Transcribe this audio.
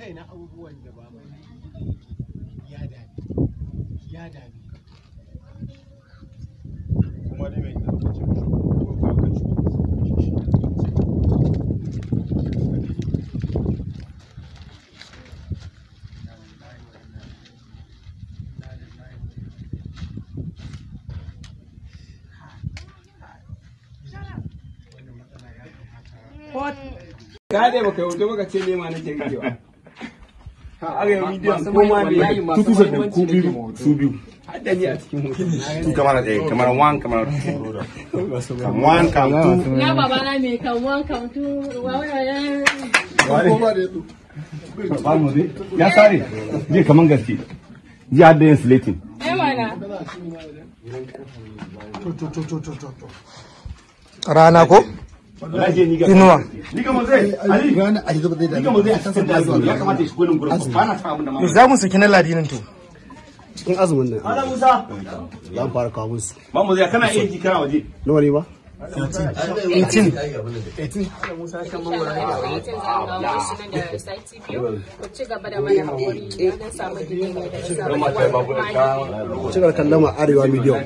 kaina abubuwan da ba mai ya dame kuma dai mai lokacin ko ka kaci Ka dai baka wuce baka ce ne ma nake gajewa. Aka yi bidiyon kuma me yayi masu muhimmanci da su biyu hadda ni a cikin hoton. tu kamar ɗaya kamar one kamar one kam two Ya baba na me kan one kan two ba mu dai ya sare je kaman gaske ji hadda yin slating mana. Rana ko? Inuwa. ni kamar zai ali ni kamar zai a san da ya kamata shi gurin gurin ba na san abin da ma Za mu saki na ladinin to. cikin azumin nan Ala Musa za mu fara kawo musu ba mu zai kana iya ji kana waje nawa ne ba 18. Ci gaba da mana haƙuri na samu gini mai da cikin kallon arewa medium